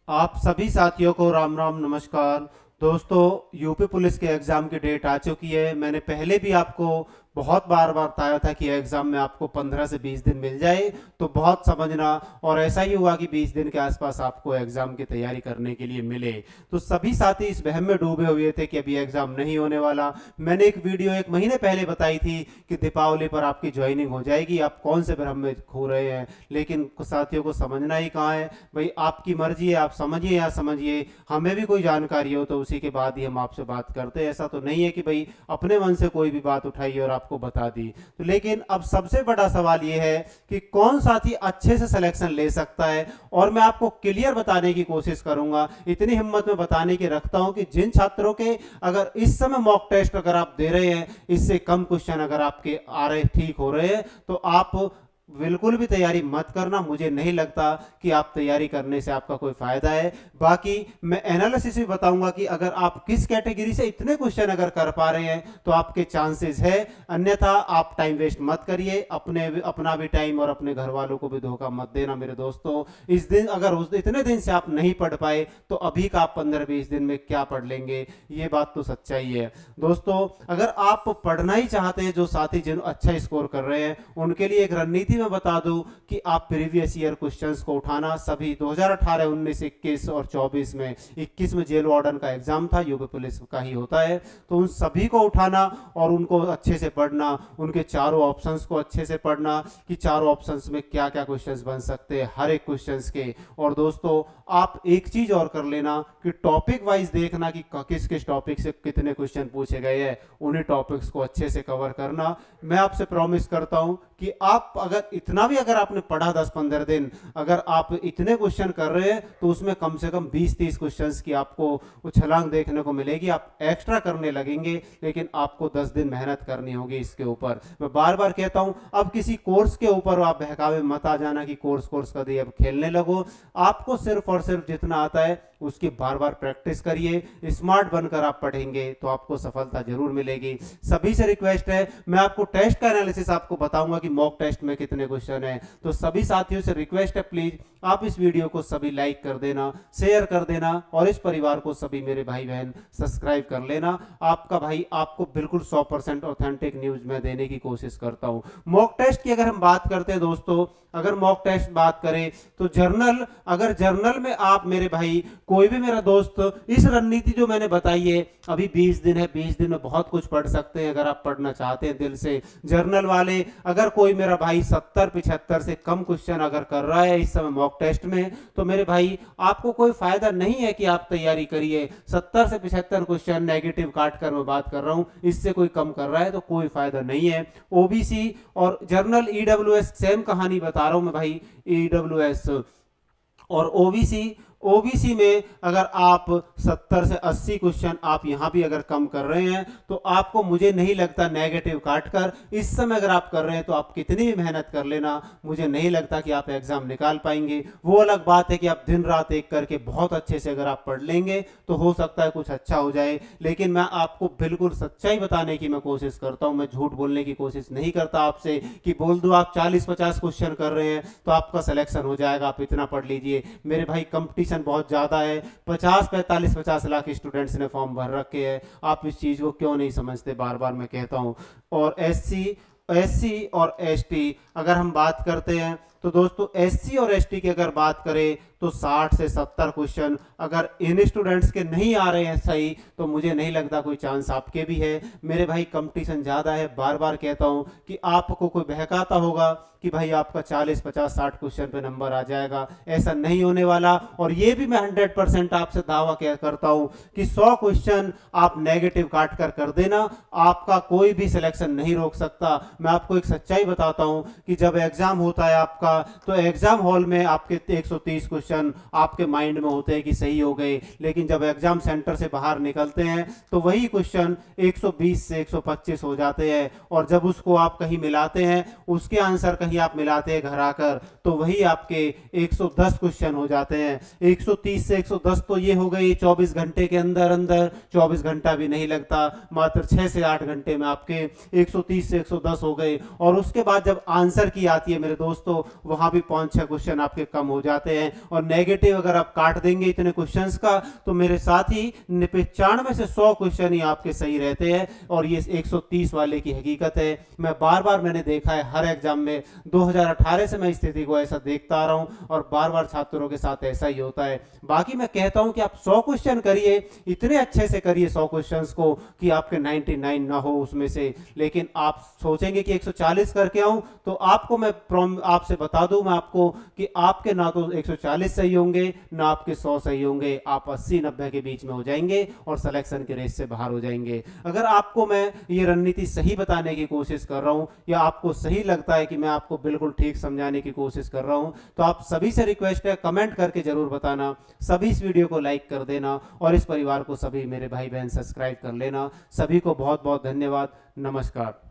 आप सभी साथियों को राम राम नमस्कार। दोस्तों, यूपी पुलिस के एग्ज़ाम की डेट आ चुकी है। मैंने पहले भी आपको बहुत बार बताया था कि एग्ज़ाम में आपको 15 से 20 दिन मिल जाए तो बहुत समझना, और ऐसा ही हुआ कि 20 दिन के आसपास आपको एग्ज़ाम की तैयारी करने के लिए मिले। तो सभी साथी इस वहम में डूबे हुए थे कि अभी एग्ज़ाम नहीं होने वाला। मैंने एक वीडियो 1 महीने पहले बताई थी कि दीपावली पर आपकी ज्वाइनिंग हो जाएगी, आप कौन से भ्रम में खो रहे हैं। लेकिन कुछ साथियों को समझना ही कहाँ है भाई, आपकी मर्जी है, आप समझिए या समझिए। हमें भी कोई जानकारी हो तो उसी के बाद ही हम आपसे बात करते हैं। ऐसा तो नहीं है कि भाई अपने मन से कोई भी बात उठाई और आपको बता दी। तो लेकिन अब सबसे बड़ा सवाल यह है कि कौन साथी अच्छे से सिलेक्शन ले सकता है, और मैं आपको क्लियर बताने की कोशिश करूंगा। इतनी हिम्मत में बताने की रखता हूं कि जिन छात्रों के अगर इस समय मॉक टेस्ट अगर आप दे रहे हैं, इससे कम क्वेश्चन अगर आपके आ रहे ठीक हो रहे हैं, तो आप बिल्कुल भी तैयारी मत करना। मुझे नहीं लगता कि आप तैयारी करने से आपका कोई फायदा है। बाकी मैं एनालिसिस भी बताऊंगा कि अगर आप किस कैटेगरी से इतने क्वेश्चन अगर कर पा रहे हैं तो आपके चांसेस है। अन्यथा आप टाइम वेस्ट मत करिए, अपना भी टाइम और अपने घर वालों को भी धोखा मत देना मेरे दोस्तों। इस दिन अगर उस इतने दिन से आप नहीं पढ़ पाए तो अभी का आप 15-20 दिन में क्या पढ़ लेंगे, ये बात तो सच्चाई है। दोस्तों, अगर आप पढ़ना ही चाहते हैं, जो साथी जिन अच्छा स्कोर कर रहे हैं उनके लिए एक रणनीति मैं बता दूं कि आप प्रीवियस ईयर क्वेश्चंस को उठाना। सभी 2018, 19, 21 और 24 में, 21 में जेल वार्डन का एग्जाम था, यूपी पुलिस का ही होता है, तो उन सभी को उठाना और उनको अच्छे से पढ़ना, उनके चारों ऑप्शंस को अच्छे से पढ़ना कि चारों ऑप्शंस में क्या क्या क्वेश्चंस बन सकते हैं हर एक क्वेश्चंस के। और दोस्तों, आप एक चीज और कर लेना कि टॉपिक वाइज देखना कि किस किस टॉपिक से कितने क्वेश्चन पूछे गए हैं, उन्हीं टॉपिक्स को अच्छे से कवर करना। मैं आपसे प्रॉमिस करता हूं कि आप अगर इतना भी अगर आपने पढ़ा 10-15 दिन, अगर आप इतने क्वेश्चन कर रहे हैं तो उसमें कम से कम 20-30 क्वेश्चंस की आपको छलांग देखने को मिलेगी। आप एक्स्ट्रा करने लगेंगे, लेकिन आपको 10 दिन मेहनत करनी होगी इसके ऊपर। मैं बार बार कहता हूं, अब किसी कोर्स के ऊपर आप बहकावे मत आ जाना कि कोर्स कर दिए अब खेलने लगो। आपको सिर्फ और सिर्फ जितना आता है उसकी बार बार प्रैक्टिस करिए। स्मार्ट बनकर आप पढ़ेंगे तो आपको सफलता जरूर मिलेगी। सभी से रिक्वेस्ट है, मैं आपको टेस्ट का एनालिसिस आपको बताऊंगा कि मॉक टेस्ट में कितने क्वेश्चन है। तो सभी साथियों से रिक्वेस्ट है, प्लीज आप इस वीडियो को सभी लाइक कर देना, शेयर कर देना, और इस परिवार को सभी मेरे भाई बहन सब्सक्राइब कर लेना। आपका भाई आपको बिल्कुल 100% ऑथेंटिक न्यूज में देने की कोशिश करता हूं। मॉक टेस्ट की अगर हम बात करते हैं दोस्तों, अगर मॉक टेस्ट बात करें तो जर्नल, अगर जर्नल में आप मेरे भाई कोई भी मेरा दोस्त इस रणनीति जो मैंने बताई है, अभी 20 दिन है, 20 दिन में बहुत कुछ पढ़ सकते हैं अगर आप पढ़ना चाहते हैं दिल से। जर्नल वाले अगर कोई मेरा भाई 70-75 से कम क्वेश्चन अगर कर रहा है इस समय मॉक टेस्ट में, तो मेरे भाई आपको कोई फायदा नहीं है कि आप तैयारी करिए। 70 से 75 क्वेश्चन नेगेटिव काट कर मैं बात कर रहा हूं, इससे कोई कम कर रहा है तो कोई फायदा नहीं है। ओबीसी और जर्नल ईडब्ल्यूएस सेम कहानी बता रहा हूं मैं भाई। ईडब्ल्यूएस और ओबीसी, ओबीसी में अगर आप 70 से 80 क्वेश्चन आप यहां भी अगर कम कर रहे हैं तो आपको, मुझे नहीं लगता नेगेटिव काटकर इस समय अगर आप कर रहे हैं तो आप कितनी भी मेहनत कर लेना, मुझे नहीं लगता कि आप एग्जाम निकाल पाएंगे। वो अलग बात है कि आप दिन रात एक करके बहुत अच्छे से अगर आप पढ़ लेंगे तो हो सकता है कुछ अच्छा हो जाए। लेकिन मैं आपको बिल्कुल सच्चाई बताने की मैं कोशिश करता हूं, मैं झूठ बोलने की कोशिश नहीं करता आपसे कि बोल दो आप 40-50 क्वेश्चन कर रहे हैं तो आपका सिलेक्शन हो जाएगा, आप इतना पढ़ लीजिए। मेरे भाई कंपटीशन बहुत ज्यादा है, 50 लाख स्टूडेंट्स ने फॉर्म भर रखे हैं। आप इस चीज को क्यों नहीं समझते, बार बार मैं कहता हूं। और एससी और एसटी अगर हम बात करते हैं तो दोस्तों, एससी और एसटी की अगर बात करें तो 60 से 70 क्वेश्चन अगर इन स्टूडेंट्स के नहीं आ रहे हैं सही, तो मुझे नहीं लगता कोई चांस आपके भी है। मेरे भाई कंपटीशन ज्यादा है, बार बार कहता हूं कि आपको कोई बहकाता होगा कि भाई आपका 40, 50, 60 क्वेश्चन पे नंबर आ जाएगा, ऐसा नहीं होने वाला। और ये भी मैं 100% आपसे दावा करता हूं कि 100 क्वेश्चन आप नेगेटिव काट कर देना, आपका कोई भी सिलेक्शन नहीं रोक सकता। मैं आपको एक सच्चाई बताता हूं कि जब एग्जाम होता है आपका, तो एग्जाम हॉल में आपके 130 क्वेश्चन आपके माइंड में होते हैं कि सही हो गए, लेकिन जब एग्जाम सेंटर से बाहर निकलते हैं तो वही क्वेश्चन 120 से 125 हो जाते हैं। और जब उसको आप कहीं मिलाते हैं, उसके आंसर कहीं आप मिलाते हैं घर आकर, तो वही आपके 110 क्वेश्चन हो जाते हैं। 130 से 110 तो ये हो गई 24 घंटे के अंदर अंदर, 24 घंटा भी नहीं लगता, मात्र 6 से 8 घंटे में आपके 130 से 110 हो गए। और उसके बाद जब आंसर की आती है मेरे दोस्तों, वहां भी 5-6 क्वेश्चन आपके कम हो जाते हैं। और नेगेटिव अगर आप काट देंगे इतने क्वेश्चंस का तो मेरे साथ ही 95 से 100 क्वेश्चन ही आपके सही रहते हैं। और ये 130 वाले की हकीकत है। मैं बार बार मैंने देखा है हर एग्जाम में, 2018 से मैं स्थिति को ऐसा देखता आ रहा हूं और बार बार छात्रों के साथ ऐसा ही होता है। बाकी मैं कहता हूं कि आप 100 क्वेश्चन करिए, इतने अच्छे से करिए 100 क्वेश्चंस को कि आपके 99 ना हो उसमें से। लेकिन आप सोचेंगे कि 140 करके आऊं तो आपको मैं आपसे बता दूं मैं आपको कि आपके ना तो 140 सही होंगे ना आपके 100 सही होंगे, आप 80-90 के बीच में हो जाएंगे और सिलेक्शन के रेस से बाहर हो जाएंगे। अगर आपको मैं ये रणनीति सही बताने की कोशिश कर रहा हूं या आपको सही लगता है कि मैं आपको बिल्कुल ठीक समझाने की कोशिश कर रहा हूं तो आप सभी से रिक्वेस्ट है कमेंट करके जरूर बताना, सभी इस वीडियो को लाइक कर देना और इस परिवार को सभी मेरे भाई बहन सब्सक्राइब कर लेना। सभी को बहुत बहुत धन्यवाद। नमस्कार।